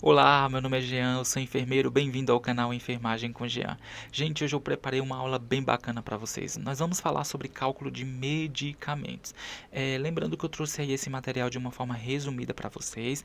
Olá, meu nome é Jean, eu sou enfermeiro, bem-vindo ao canal Enfermagem com Jean. Gente, hoje eu preparei uma aula bem bacana para vocês. Nós vamos falar sobre cálculo de medicamentos. Lembrando que eu trouxe aí esse material de uma forma resumida para vocês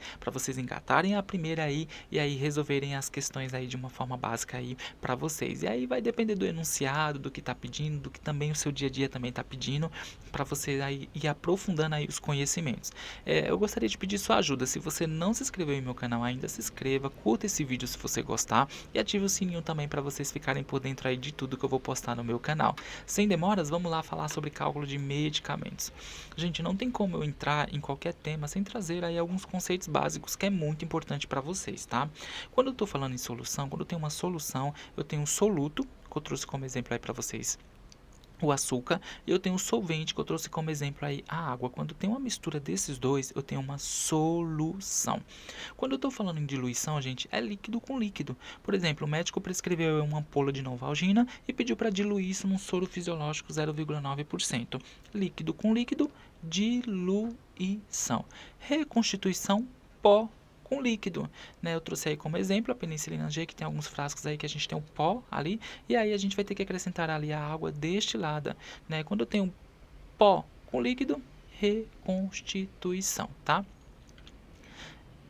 engatarem a primeira aí e aí resolverem as questões aí de uma forma básica aí para vocês. E aí vai depender do enunciado, do que está pedindo, do que também o seu dia a dia também está pedindo, para você aí ir aprofundando aí os conhecimentos. Eu gostaria de pedir sua ajuda. Se você não se inscreveu em meu canal ainda, se inscreva, curta esse vídeo se você gostar e ative o sininho também para vocês ficarem por dentro aí de tudo que eu vou postar no meu canal. Sem demoras, vamos lá falar sobre cálculo de medicamentos. Gente, não tem como eu entrar em qualquer tema sem trazer aí alguns conceitos básicos que é muito importante para vocês, tá? Quando eu estou falando em solução, quando eu tenho uma solução, eu tenho um soluto, que eu trouxe como exemplo aí para vocês o açúcar, e eu tenho o solvente, que eu trouxe como exemplo aí a água. Quando tem uma mistura desses dois, eu tenho uma solução. Quando eu estou falando em diluição, gente, é líquido com líquido. Por exemplo, o médico prescreveu uma ampola de Novalgina e pediu para diluir isso num soro fisiológico 0,9%. Líquido com líquido, diluição. Reconstituição, pó com líquido, né? Eu trouxe aí como exemplo a penicilina G, que tem alguns frascos aí que a gente tem o pó ali, e aí a gente vai ter que acrescentar ali a água destilada, né? Quando eu tenho pó com líquido, reconstituição, tá?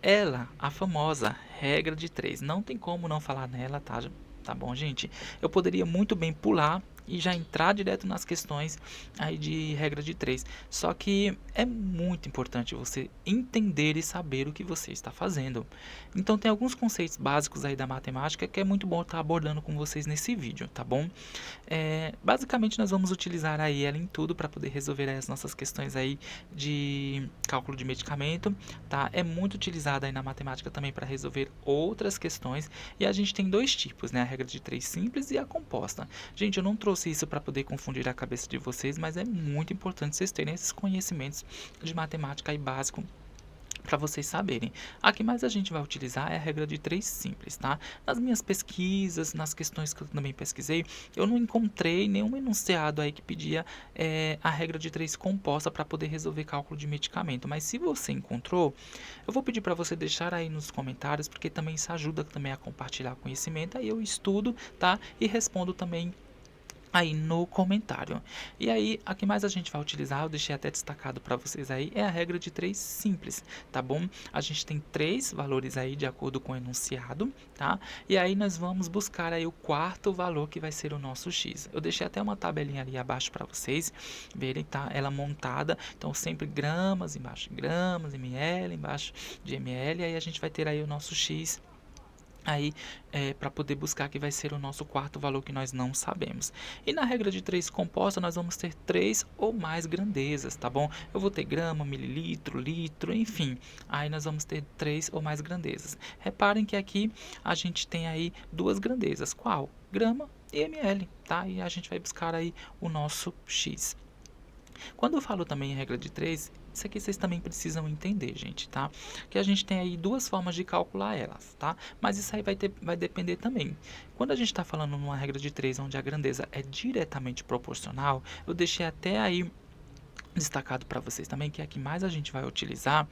Ela, a famosa regra de 3, não tem como não falar nela, tá? Tá bom, gente? Eu poderia muito bem pular e já entrar direto nas questões aí de regra de 3. Só que é muito importante você entender e saber o que você está fazendo. Então tem alguns conceitos básicos aí da matemática que é muito bom estar abordando com vocês nesse vídeo, tá bom? Basicamente nós vamos utilizar aí ela em tudo para poder resolver as nossas questões aí de cálculo de medicamento, tá? É muito utilizada aí na matemática também para resolver outras questões, e a gente tem dois tipos, né? A regra de 3 simples e a composta. Gente, eu não trouxe isso para poder confundir a cabeça de vocês, mas é muito importante vocês terem esses conhecimentos de matemática aí básico para vocês saberem. A que mais a gente vai utilizar é a regra de 3 simples, tá? Nas minhas pesquisas, nas questões que eu também pesquisei, eu não encontrei nenhum enunciado aí que pedia a regra de 3 composta para poder resolver cálculo de medicamento. Mas se você encontrou, eu vou pedir para você deixar aí nos comentários, porque também isso ajuda também a compartilhar conhecimento. Aí eu estudo, tá? E respondo também aí no comentário. E aí, a que mais a gente vai utilizar, eu deixei até destacado para vocês aí, é a regra de 3 simples, tá bom? A gente tem 3 valores aí de acordo com o enunciado, tá? E aí nós vamos buscar aí o quarto valor, que vai ser o nosso x. Eu deixei até uma tabelinha ali abaixo para vocês verem, tá? Ela montada, então sempre gramas embaixo de gramas, ml embaixo de ml, aí a gente vai ter aí o nosso x aí para poder buscar que vai ser o nosso quarto valor que nós não sabemos. E na regra de 3 composta, nós vamos ter 3 ou mais grandezas, tá bom? Eu vou ter grama, mililitro, litro, enfim. Aí nós vamos ter 3 ou mais grandezas. Reparem que aqui a gente tem aí duas grandezas. Qual? Grama e ml, tá? E a gente vai buscar aí o nosso x. Quando eu falo também em regra de 3, isso aqui vocês também precisam entender, gente, tá? Que a gente tem aí duas formas de calcular elas, tá? Mas isso aí vai depender também. Quando a gente está falando numa regra de 3, onde a grandeza é diretamente proporcional, eu deixei até aí destacado para vocês também, que é a que mais a gente vai utilizar,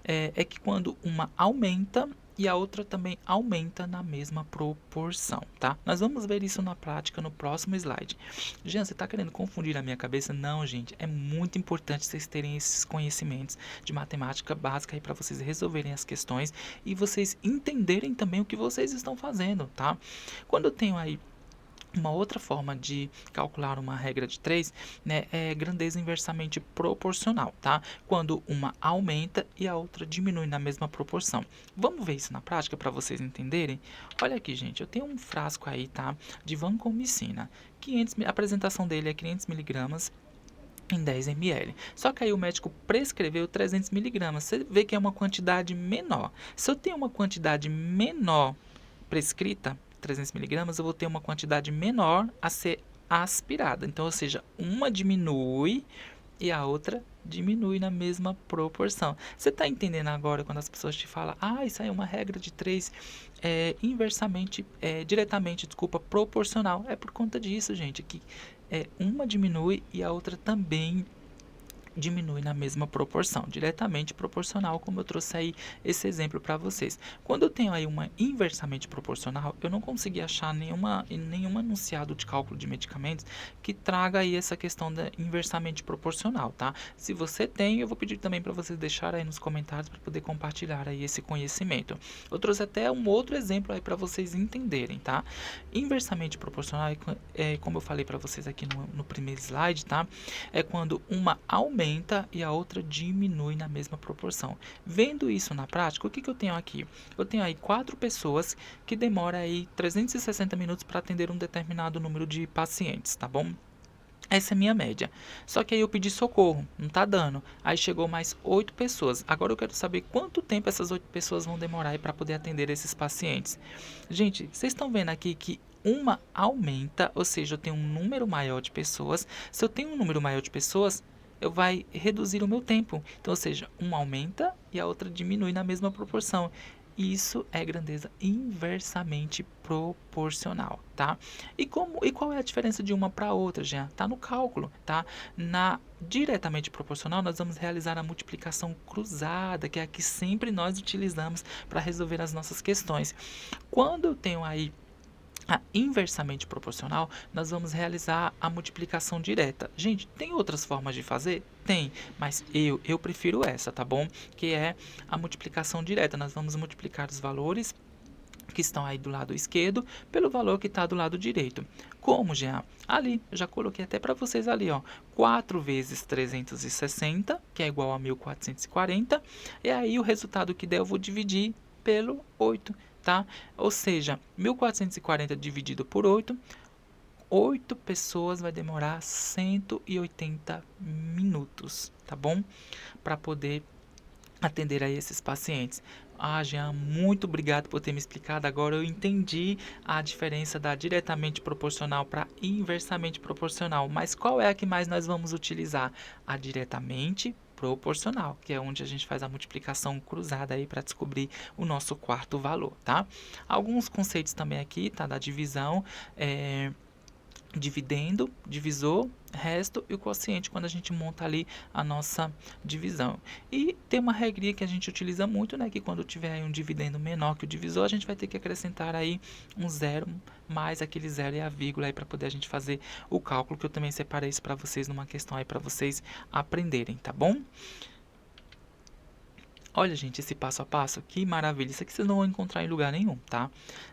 é que quando uma aumenta e a outra também aumenta na mesma proporção, tá? Nós vamos ver isso na prática no próximo slide. Jean, você está querendo confundir a minha cabeça? Não, gente. É muito importante vocês terem esses conhecimentos de matemática básica aí para vocês resolverem as questões e vocês entenderem também o que vocês estão fazendo, tá? Quando eu tenho aí uma outra forma de calcular uma regra de 3, né, é grandeza inversamente proporcional, tá? Quando uma aumenta e a outra diminui na mesma proporção. Vamos ver isso na prática para vocês entenderem? Olha aqui, gente, eu tenho um frasco aí, tá? De vancomicina. A apresentação dele é 500 miligramas em 10 ml. Só que aí o médico prescreveu 300 miligramas. Você vê que é uma quantidade menor. Se eu tenho uma quantidade menor prescrita, 300 miligramas, eu vou ter uma quantidade menor a ser aspirada. Então, ou seja, uma diminui e a outra diminui na mesma proporção. Você está entendendo agora quando as pessoas te falam, isso aí é uma regra de 3 diretamente, proporcional. É por conta disso, gente, que uma diminui e a outra também diminui na mesma proporção, diretamente proporcional, como eu trouxe aí esse exemplo para vocês. Quando eu tenho aí uma inversamente proporcional, eu não consegui achar nenhum enunciado de cálculo de medicamentos que traga aí essa questão da inversamente proporcional, tá? Se você tem, eu vou pedir também para vocês deixarem aí nos comentários para poder compartilhar aí esse conhecimento. Eu trouxe até um outro exemplo aí para vocês entenderem, tá? Inversamente proporcional é como eu falei para vocês aqui no primeiro slide, tá? É quando uma aumenta e a outra diminui na mesma proporção. Vendo isso na prática, o que eu tenho aqui? Eu tenho aí 4 pessoas que demoram aí 360 minutos para atender um determinado número de pacientes, tá bom? Essa é a minha média. Só que aí eu pedi socorro, não tá dando. Aí chegou mais 8 pessoas. Agora eu quero saber quanto tempo essas 8 pessoas vão demorar para poder atender esses pacientes. Gente, vocês estão vendo aqui que uma aumenta, ou seja, eu tenho um número maior de pessoas. Se eu tenho um número maior de pessoas, eu vai reduzir o meu tempo. Então, ou seja, uma aumenta e a outra diminui na mesma proporção. Isso é grandeza inversamente proporcional, tá? E qual é a diferença de uma para outra, já? Tá no cálculo, tá? Na diretamente proporcional, nós vamos realizar a multiplicação cruzada, que é a que sempre nós utilizamos para resolver as nossas questões. Quando eu tenho aí a inversamente proporcional, nós vamos realizar a multiplicação direta. Gente, tem outras formas de fazer? Tem, mas eu prefiro essa, tá bom? Que é a multiplicação direta. Nós vamos multiplicar os valores que estão aí do lado esquerdo pelo valor que está do lado direito. Como, já? Ali, eu já coloquei até para vocês ali, ó. 4 vezes 360, que é igual a 1440. E aí, o resultado que der, eu vou dividir pelo 8. Tá? Ou seja, 1440 dividido por 8, 8 pessoas vai demorar 180 minutos, tá bom? Para poder atender a esses pacientes. Ah, Jean, muito obrigado por ter me explicado. Agora eu entendi a diferença da diretamente proporcional para inversamente proporcional. Mas qual é a que mais nós vamos utilizar? A diretamente proporcional, que é onde a gente faz a multiplicação cruzada aí para descobrir o nosso quarto valor, tá? Alguns conceitos também aqui, tá? Da divisão, dividendo, divisor, resto e o quociente quando a gente monta ali a nossa divisão. E tem uma regrinha que a gente utiliza muito, né, que quando tiver aí um dividendo menor que o divisor, a gente vai ter que acrescentar aí um zero mais aquele zero e a vírgula aí para poder a gente fazer o cálculo, que eu também separei isso para vocês numa questão aí para vocês aprenderem, tá bom? Olha, gente, esse passo a passo, que maravilha. Isso aqui vocês não vão encontrar em lugar nenhum, tá?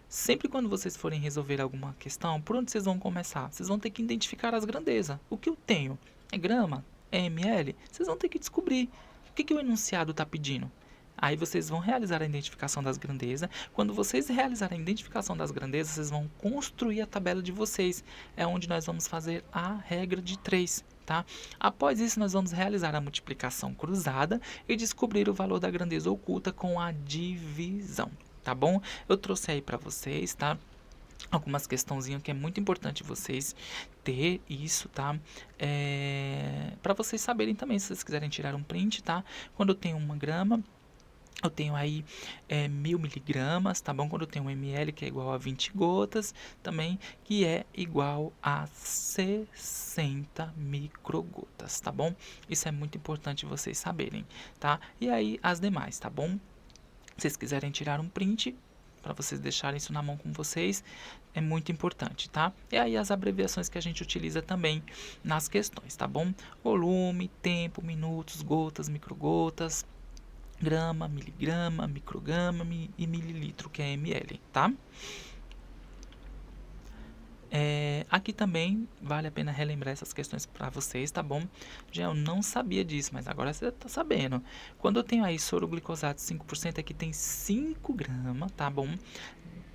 Sempre quando vocês forem resolver alguma questão, por onde vocês vão começar? Vocês vão ter que identificar as grandezas. O que eu tenho? É grama? É ml? Vocês vão ter que descobrir. O que o enunciado está pedindo? Aí vocês vão realizar a identificação das grandezas. Quando vocês realizarem a identificação das grandezas, vocês vão construir a tabela de vocês. É onde nós vamos fazer a regra de 3. Tá? Após isso, nós vamos realizar a multiplicação cruzada e descobrir o valor da grandeza oculta com a divisão, tá bom? Eu trouxe aí para vocês, tá? Algumas questãozinhas que é muito importante vocês ter isso, tá? Para vocês saberem também, se vocês quiserem tirar um print, tá? Quando eu tenho 1 grama, eu tenho aí 1000 miligramas, tá bom? Quando eu tenho 1 ml, que é igual a 20 gotas, também, que é igual a 60 microgotas, tá bom? Isso é muito importante vocês saberem, tá? E aí, as demais, tá bom? Se vocês quiserem tirar um print, para vocês deixarem isso na mão com vocês, é muito importante, tá? E aí as abreviações que a gente utiliza também nas questões, tá bom? Volume, tempo, minutos, gotas, microgotas, grama, miligrama, micrograma e mililitro, que é ml, tá? Aqui também vale a pena relembrar essas questões para vocês, tá bom? Já eu não sabia disso, mas agora você tá sabendo. Quando eu tenho aí soro glicosato 5%, aqui tem 5 gramas, tá bom?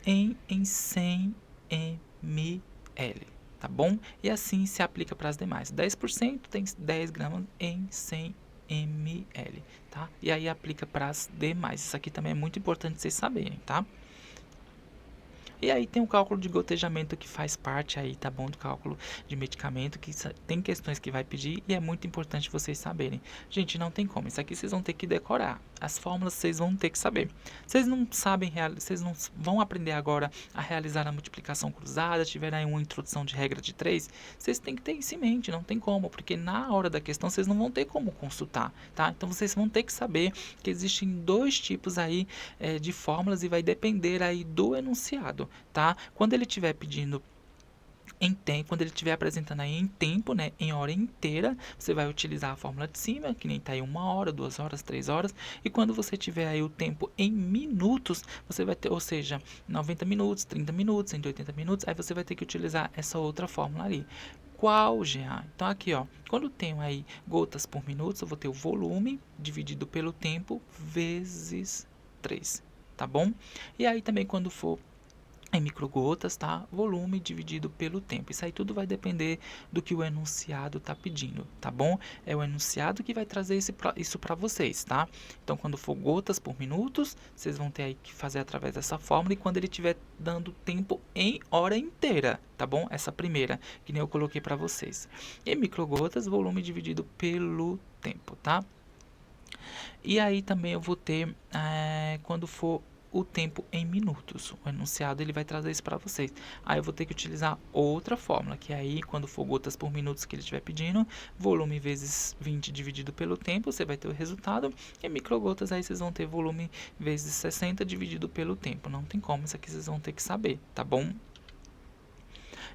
Em 100 ml, tá bom? E assim se aplica para as demais. 10% tem 10 gramas em 100 ml, tá? E aí aplica para as demais. Isso aqui também é muito importante vocês saberem, tá? E aí tem o cálculo de gotejamento que faz parte aí, tá bom? Do cálculo de medicamento, que tem questões que vai pedir e é muito importante vocês saberem. Gente, não tem como. Isso aqui vocês vão ter que decorar. As fórmulas vocês vão ter que saber. Vocês não sabem, vocês não vão aprender agora a realizar a multiplicação cruzada, tiverem aí uma introdução de regra de 3, vocês têm que ter isso em mente, não tem como, porque na hora da questão vocês não vão ter como consultar, tá? Então vocês vão ter que saber que existem dois tipos aí de fórmulas e vai depender aí do enunciado, tá? Quando ele estiver pedindo em tempo, quando ele estiver apresentando aí em tempo, né, em hora inteira, você vai utilizar a fórmula de cima, que nem está aí 1 hora, 2 horas, 3 horas, e quando você tiver aí o tempo em minutos, você vai ter, ou seja, 90 minutos, 30 minutos, 180 minutos, aí você vai ter que utilizar essa outra fórmula ali. Qual GA? Então aqui, ó, quando eu tenho aí gotas por minuto, eu vou ter o volume dividido pelo tempo vezes 3, tá bom? E aí também quando for em microgotas, tá? Volume dividido pelo tempo. Isso aí tudo vai depender do que o enunciado está pedindo, tá bom? É o enunciado que vai trazer isso para vocês, tá? Então, quando for gotas por minutos, vocês vão ter aí que fazer através dessa fórmula e quando ele estiver dando tempo em hora inteira, tá bom? Essa primeira, que nem eu coloquei para vocês. E microgotas, volume dividido pelo tempo, tá? E aí também eu vou ter, quando for o tempo em minutos. O enunciado ele vai trazer isso para vocês. Aí eu vou ter que utilizar outra fórmula, que aí quando for gotas por minutos que ele estiver pedindo, volume vezes 20 dividido pelo tempo, você vai ter o resultado. E microgotas aí vocês vão ter volume vezes 60 dividido pelo tempo. Não tem como, isso aqui vocês vão ter que saber, tá bom?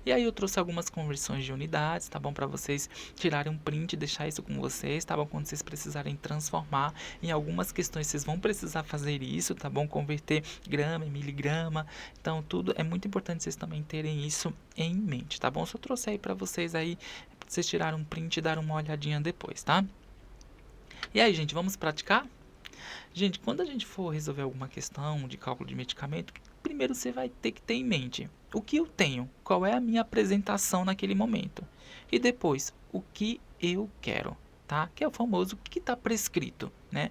E aí eu trouxe algumas conversões de unidades, tá bom? Para vocês tirarem um print e deixar isso com vocês, tá bom? Quando vocês precisarem transformar, em algumas questões vocês vão precisar fazer isso, tá bom? Converter grama em miligrama. Então, tudo é muito importante vocês também terem isso em mente, tá bom? Só trouxe aí para vocês aí, pra vocês tirarem um print e dar uma olhadinha depois, tá? E aí, gente, vamos praticar? Gente, quando a gente for resolver alguma questão de cálculo de medicamento, primeiro você vai ter que ter em mente o que eu tenho, qual é a minha apresentação naquele momento. E depois, o que eu quero, tá? Que é o famoso que está prescrito, né?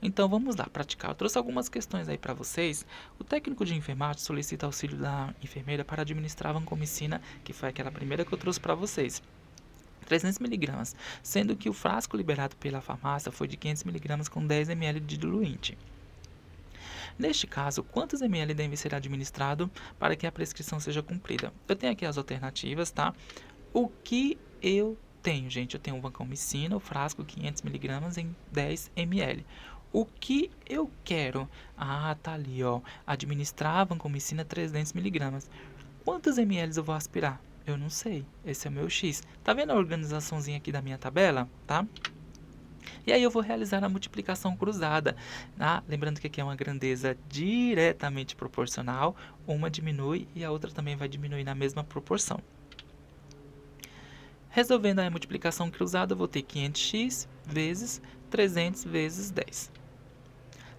Então vamos lá, praticar. Eu trouxe algumas questões aí para vocês. O técnico de enfermagem solicita auxílio da enfermeira para administrar a vancomicina, que foi aquela primeira que eu trouxe para vocês. 300 miligramas, sendo que o frasco liberado pela farmácia foi de 500 miligramas com 10 ml de diluente. Neste caso, quantos ml devem ser administrados para que a prescrição seja cumprida? Eu tenho aqui as alternativas, tá? O que eu tenho, gente? Eu tenho o vancomicina, o frasco 500 miligramas em 10 ml. O que eu quero? Ah, tá ali, ó. Administrar a vancomicina 300 miligramas. Quantos ml eu vou aspirar? Eu não sei. Esse é o meu X. Tá vendo a organizaçãozinha aqui da minha tabela? Tá? E aí eu vou realizar a multiplicação cruzada. Tá? Lembrando que aqui é uma grandeza diretamente proporcional. Uma diminui e a outra também vai diminuir na mesma proporção. Resolvendo a multiplicação cruzada, eu vou ter 500x vezes 300 vezes 10.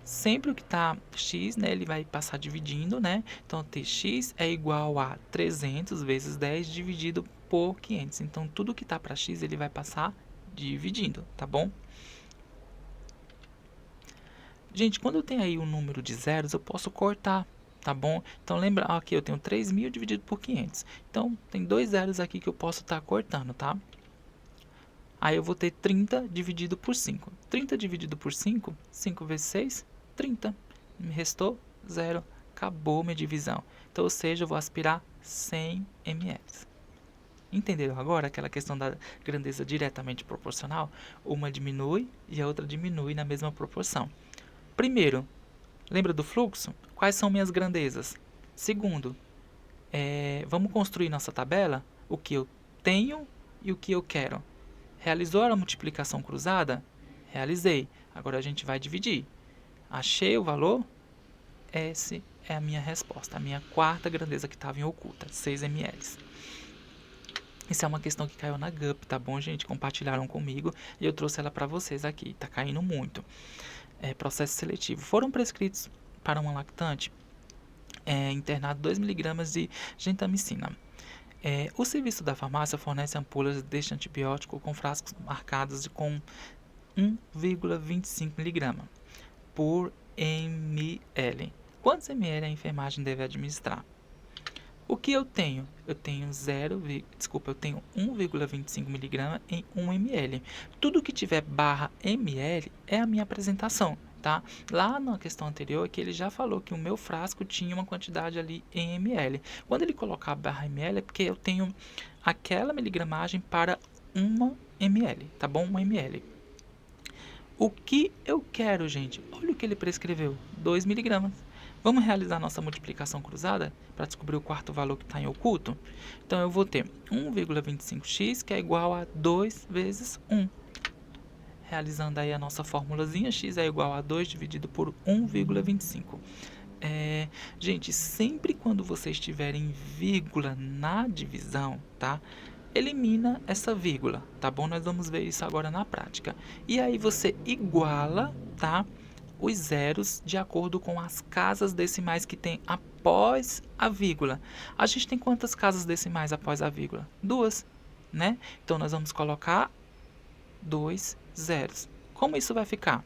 Sempre o que está x, né, ele vai passar dividindo, né? Então, tx é igual a 300 vezes 10 dividido por 500. Então, tudo que está para x, ele vai passar dividindo, tá bom? Gente, quando eu tenho aí um número de zeros, eu posso cortar, tá bom? Então, lembra, aqui eu tenho 3.000 dividido por 500. Então, tem 2 zeros aqui que eu posso estar cortando, tá? Aí eu vou ter 30 dividido por 5. 30 dividido por 5, 5 vezes 6, 30. Me restou 0. Acabou minha divisão. Então, ou seja, eu vou aspirar 100 ml. Entenderam agora aquela questão da grandeza diretamente proporcional? Uma diminui e a outra diminui na mesma proporção. Primeiro, lembra do fluxo? Quais são minhas grandezas? Segundo, vamos construir nossa tabela? O que eu tenho e o que eu quero. Realizou a multiplicação cruzada? Realizei. Agora a gente vai dividir. Achei o valor? Essa é a minha resposta. A minha quarta grandeza que estava em oculta, 6 ml. Isso é uma questão que caiu na GUP, tá bom, gente? Compartilharam comigo e eu trouxe ela para vocês aqui. Tá caindo muito. Processo seletivo. Foram prescritos para uma lactante internado 2 mg de gentamicina. O serviço da farmácia fornece ampolas deste antibiótico com frascos marcados com 1,25 mg por ml. Quantos ml a enfermagem deve administrar? O que eu tenho? Eu tenho 1,25 mg em 1 ml. Tudo que tiver barra ml é a minha apresentação. tá? Lá na questão anterior, que ele já falou que o meu frasco tinha uma quantidade ali em ml. Quando ele colocar a barra ml, é porque eu tenho aquela miligramagem para 1 ml, tá bom? 1 ml. O que eu quero, gente? Olha o que ele prescreveu, 2 miligramas. Vamos realizar nossa multiplicação cruzada para descobrir o quarto valor que está em oculto? Então, eu vou ter 1,25x, que é igual a 2 vezes 1. Realizando aí a nossa formulazinha, x é igual a 2 dividido por 1,25. Gente, sempre quando vocês tiverem vírgula na divisão, tá? Elimina essa vírgula, tá bom? Nós vamos ver isso agora na prática. E aí você iguala, tá? Os zeros de acordo com as casas decimais que tem após a vírgula. A gente tem quantas casas decimais após a vírgula? 2, né? Então, nós vamos colocar 2 zeros. Como isso vai ficar?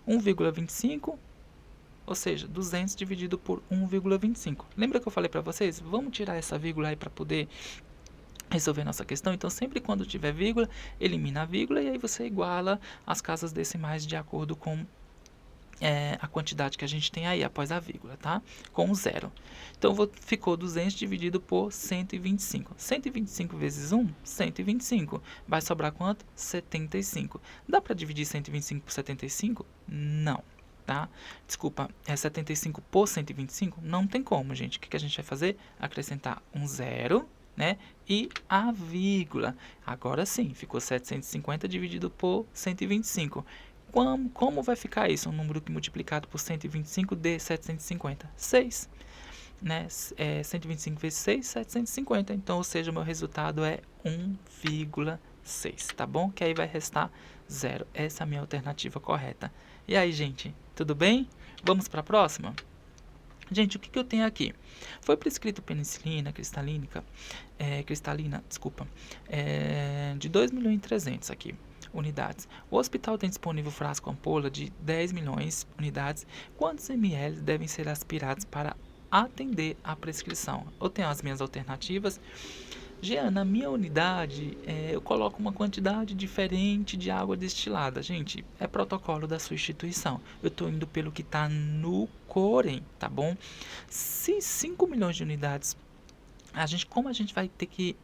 1,25, ou seja, 200 dividido por 1,25. Lembra que eu falei para vocês? Vamos tirar essa vírgula aí para poder resolver nossa questão. Então, sempre quando tiver vírgula, elimina a vírgula e aí você iguala as casas decimais de acordo com a quantidade que a gente tem aí após a vírgula, tá? Com o zero. Então, ficou 200 dividido por 125. 125 vezes 1, 125. Vai sobrar quanto? 75. Dá para dividir 125 por 75? Não. Tá? Desculpa, 75 por 125? Não tem como, gente. O que a gente vai fazer? Acrescentar um zero, né? E a vírgula. Agora sim, ficou 750 dividido por 125. Como vai ficar isso? Um número que multiplicado por 125 dê 750? 6. Né? 125 vezes 6, 750. Então, ou seja, o meu resultado é 1,6, tá bom? Que aí vai restar 0. Essa é a minha alternativa correta. E aí, gente, tudo bem? Vamos para a próxima? Gente, o que eu tenho aqui? Foi prescrito penicilina cristalina, desculpa, de 2.300.000 aqui unidades. O hospital tem disponível frasco ampola de 10 milhões unidades. Quantos ml devem ser aspirados para atender à prescrição? Eu tenho as minhas alternativas. Jean, na minha unidade, eu coloco uma quantidade diferente de água destilada. Gente, é protocolo da sua instituição. Eu estou indo pelo que está no Corém, tá bom? Se 5 milhões de unidades, como a gente vai ter que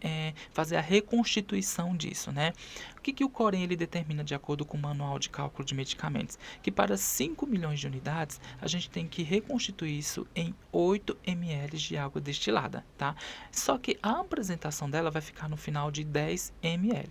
fazer a reconstituição disso, né? O que o Corém ele determina de acordo com o Manual de Cálculo de Medicamentos? Que para 5 milhões de unidades, a gente tem que reconstituir isso em 8 ml de água destilada, tá? Só que a apresentação dela vai ficar no final de 10 ml.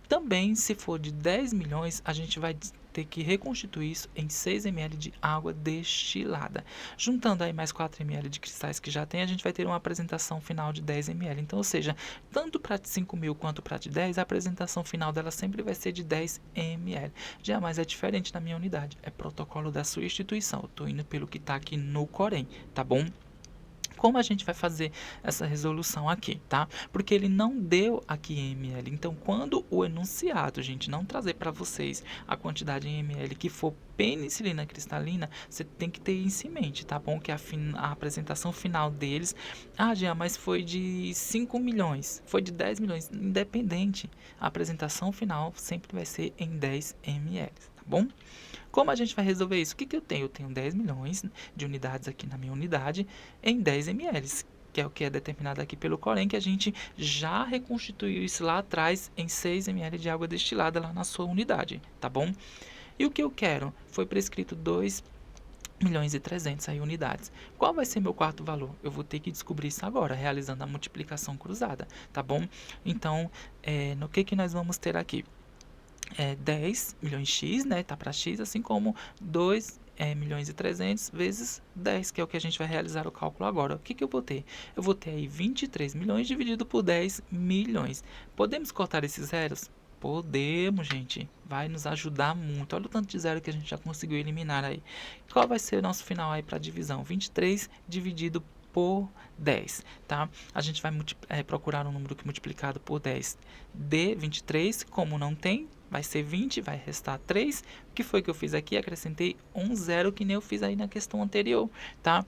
Também, se for de 10 milhões, a gente vai ter que reconstituir isso em 6 ml de água destilada. Juntando aí mais 4 ml de cristais que já tem, a gente vai ter uma apresentação final de 10 ml. Então, ou seja, tanto para de 5.000 quanto para de 10, a apresentação final dela sempre vai ser de 10 ml. Jamais é diferente na minha unidade. É protocolo da sua instituição. Eu estou indo pelo que está aqui no Corém, tá bom? Como a gente vai fazer essa resolução aqui, tá? Porque ele não deu aqui em ml. Então, quando o enunciado, gente, não trazer para vocês a quantidade em ml que for penicilina cristalina, você tem que ter isso em mente, tá bom? Que a apresentação final deles, Jean, mas foi de 5 milhões, foi de 10 milhões, independente. A apresentação final sempre vai ser em 10 ml, tá bom? Como a gente vai resolver isso? O que eu tenho? Eu tenho 10 milhões de unidades aqui na minha unidade em 10 ml, que é o que é determinado aqui pelo Corém, que a gente já reconstituiu isso lá atrás em 6 ml de água destilada lá na sua unidade, tá bom? E o que eu quero? Foi prescrito 2.300.000 aí unidades. Qual vai ser meu quarto valor? Eu vou ter que descobrir isso agora, realizando a multiplicação cruzada, tá bom? Então, no que nós vamos ter aqui? 10 milhões x, né? Tá para x, assim como 2.300.000 vezes 10, que é o que a gente vai realizar o cálculo agora. O que eu vou ter? Eu vou ter aí 23 milhões dividido por 10 milhões. Podemos cortar esses zeros? Podemos, gente. Vai nos ajudar muito. Olha o tanto de zero que a gente já conseguiu eliminar aí. Qual vai ser o nosso final aí para divisão? 23 dividido por 10, tá? A gente vai procurar um número que multiplicado por 10 dê 23, como não tem, vai ser 20, vai restar 3. O que foi que eu fiz aqui? Acrescentei um zero, que nem eu fiz aí na questão anterior, tá?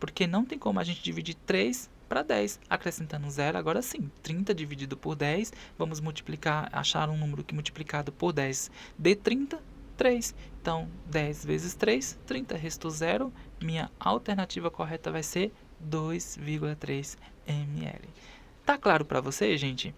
Porque não tem como a gente dividir 3 para 10. Acrescentando um zero, agora sim, 30 dividido por 10, vamos multiplicar, achar um número que multiplicado por 10 dê 30, 3. Então, 10 vezes 3, 30, restou 0. Minha alternativa correta vai ser 2,3 ml. Tá claro para você, gente?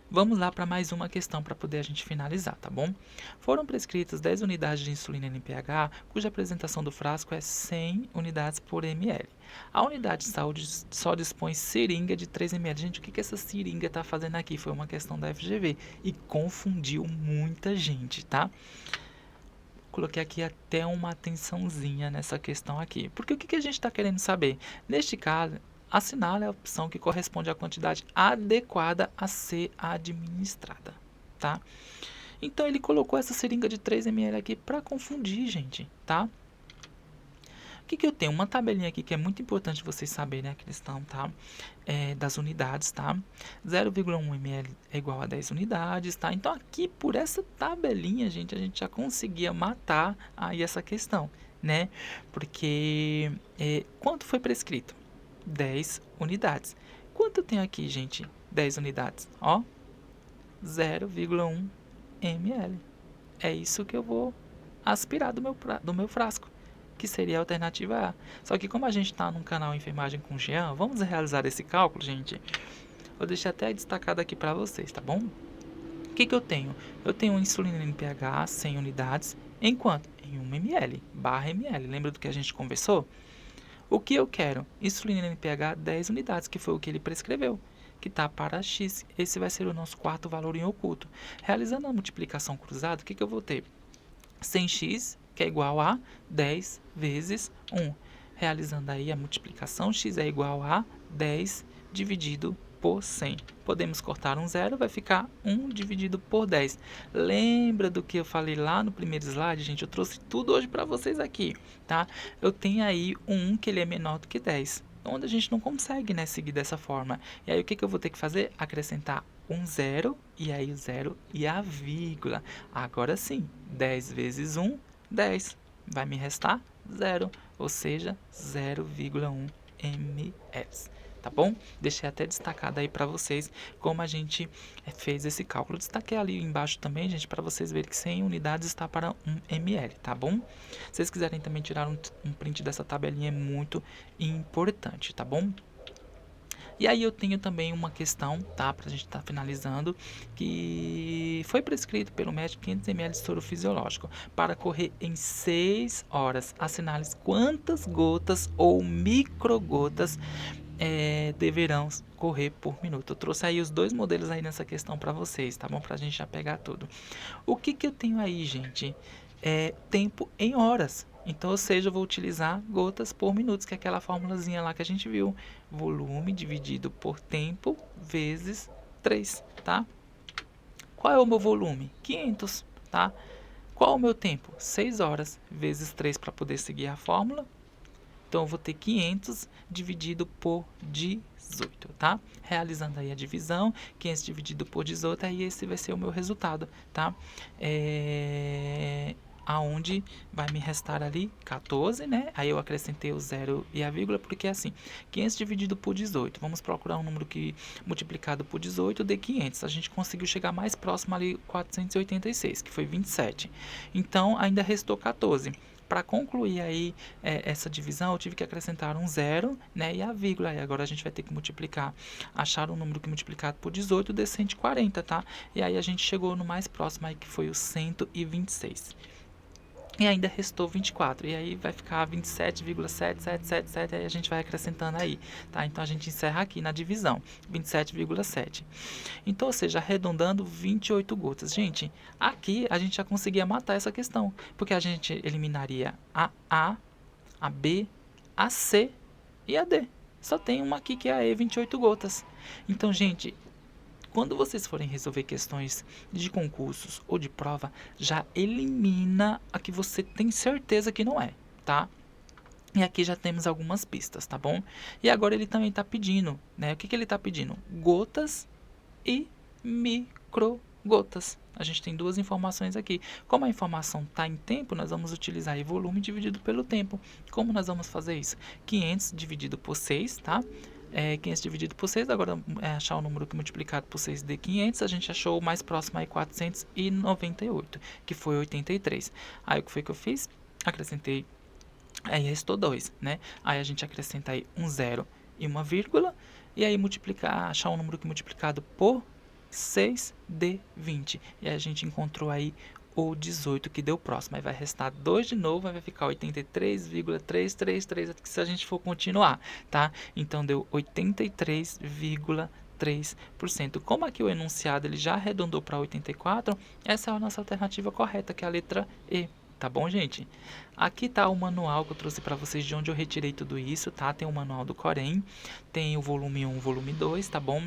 Vamos lá para mais uma questão para poder a gente finalizar, tá bom? Foram prescritas 10 unidades de insulina NPH, cuja apresentação do frasco é 100 unidades por ml. A unidade de saúde só dispõe seringa de 3 ml. Gente, o que essa seringa está fazendo aqui? Foi uma questão da FGV e confundiu muita gente, tá? Coloquei aqui até uma atençãozinha nessa questão aqui. Porque o que a gente está querendo saber? Neste caso, assinale a opção que corresponde à quantidade adequada a ser administrada, tá? Então, ele colocou essa seringa de 3 ml aqui para confundir, gente, tá? O que eu tenho? Uma tabelinha aqui que é muito importante vocês saberem a questão, tá? Das unidades, tá? 0,1 ml é igual a 10 unidades, tá? Então, aqui, por essa tabelinha, gente, a gente já conseguia matar aí essa questão, né? Porque, quanto foi prescrito? 10 unidades. Quanto eu tenho aqui, gente? 10 unidades, ó. 0,1 ml. É isso que eu vou aspirar do meu frasco, que seria a alternativa A. Só que como a gente está num canal Enfermagem com Jean, vamos realizar esse cálculo, gente? Eu deixei até destacado aqui para vocês, tá bom? O que eu tenho? Eu tenho insulina NPH 100 unidades, em quanto? Em 1 ml, barra ml. Lembra do que a gente conversou? O que eu quero? Insulina NPH 10 unidades, que foi o que ele prescreveu, que está para X. Esse vai ser o nosso quarto valor em oculto. Realizando a multiplicação cruzada, o que eu vou ter? 100x, que é igual a 10 vezes 1. Realizando aí a multiplicação, x é igual a 10 dividido por 100. Podemos cortar um zero, vai ficar 1 dividido por 10. Lembra do que eu falei lá no primeiro slide, gente? Eu trouxe tudo hoje para vocês aqui, tá? Eu tenho aí um 1 que ele é menor do que 10, onde a gente não consegue, né, seguir dessa forma. E aí o que eu vou ter que fazer? Acrescentar um zero, e aí o zero e a vírgula. Agora sim, 10 vezes 1, 10. Vai me restar 0, ou seja, 0,1 ml. Tá bom? Deixei até destacado aí para vocês como a gente fez esse cálculo. Destaquei ali embaixo também, gente, para vocês verem que 100 unidades está para 1 ml, tá bom? Se vocês quiserem também tirar um print dessa tabelinha, é muito importante, tá bom? E aí eu tenho também uma questão, tá, para a gente estar finalizando, que foi prescrito pelo médico 500 ml de soro fisiológico para correr em 6 horas. Assinale quantas gotas ou microgotas deverão correr por minuto. Eu trouxe aí os dois modelos aí nessa questão para vocês, tá bom? Para a gente já pegar tudo. O que eu tenho aí, gente? Tempo em horas. Então, ou seja, eu vou utilizar gotas por minutos, que é aquela formulazinha lá que a gente viu. Volume dividido por tempo vezes 3, tá? Qual é o meu volume? 500, tá? Qual é o meu tempo? 6 horas vezes 3 para poder seguir a fórmula. Então, eu vou ter 500 dividido por 18, tá? Realizando aí a divisão, 500 dividido por 18, aí esse vai ser o meu resultado, tá? Aonde vai me restar ali 14, né? Aí eu acrescentei o zero e a vírgula, porque é assim, 500 dividido por 18, vamos procurar um número que multiplicado por 18 dê 500. A gente conseguiu chegar mais próximo ali, 486, que foi 27. Então, ainda restou 14. Para concluir aí essa divisão, eu tive que acrescentar um zero, né, e a vírgula. E agora a gente vai ter que multiplicar, achar um número que multiplicado por 18 dê 140, tá? E aí a gente chegou no mais próximo aí, que foi o 126. E ainda restou 24, e aí vai ficar 27,7777, aí a gente vai acrescentando aí, tá? Então, a gente encerra aqui na divisão, 27,7. Então, ou seja, arredondando 28 gotas. Gente, aqui a gente já conseguia matar essa questão, porque a gente eliminaria a B, a C e a D. Só tem uma aqui que é a E, 28 gotas. Então, gente, quando vocês forem resolver questões de concursos ou de prova, já elimina a que você tem certeza que não é, tá? E aqui já temos algumas pistas, tá bom? E agora ele também está pedindo, né? O que ele está pedindo? Gotas e microgotas. A gente tem duas informações aqui. Como a informação está em tempo, nós vamos utilizar aí volume dividido pelo tempo. Como nós vamos fazer isso? 500 dividido por 6, tá? 500 dividido por 6, agora achar o número que multiplicado por 6 dê 500, a gente achou o mais próximo aí 498, que foi 83. Aí o que foi que eu fiz? Acrescentei, aí restou 2, né? Aí a gente acrescenta aí um zero e uma vírgula, e aí multiplicar, achar o número que multiplicado por 6 dê 20. E aí a gente encontrou aí o 18 que deu próximo. Aí vai restar 2 de novo, aí vai ficar 83,333 se a gente for continuar, tá? Então deu 83,3%. Como aqui o enunciado ele já arredondou para 84, essa é a nossa alternativa correta, que é a letra E. Tá bom, gente? Aqui tá o manual que eu trouxe para vocês de onde eu retirei tudo isso, tá? Tem o manual do Corém, tem o volume 1, volume 2, tá bom?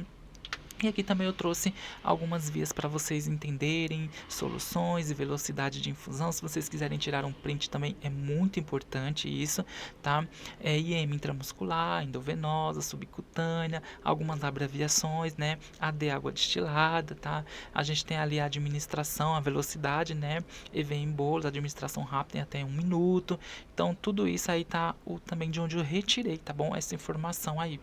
E aqui também eu trouxe algumas vias para vocês entenderem soluções e velocidade de infusão. Se vocês quiserem tirar um print também é muito importante isso, tá? IM intramuscular, endovenosa, subcutânea, algumas abreviações, né? AD água destilada, tá? A gente tem ali a administração, a velocidade, né? EV em bolos, administração rápida em até 1 minuto. Então tudo isso aí tá também de onde eu retirei, tá bom? Essa informação aí.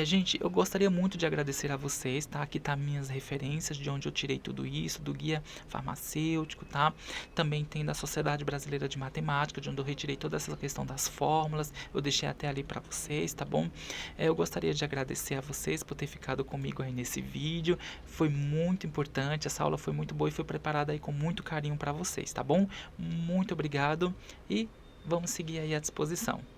Gente, eu gostaria muito de agradecer a vocês, tá? Aqui tá minhas referências de onde eu tirei tudo isso, do guia farmacêutico, tá? Também tem da Sociedade Brasileira de Matemática, de onde eu retirei toda essa questão das fórmulas, eu deixei até ali para vocês, tá bom? Eu gostaria de agradecer a vocês por ter ficado comigo aí nesse vídeo, foi muito importante, essa aula foi muito boa e foi preparada aí com muito carinho para vocês, tá bom? Muito obrigado e vamos seguir aí à disposição.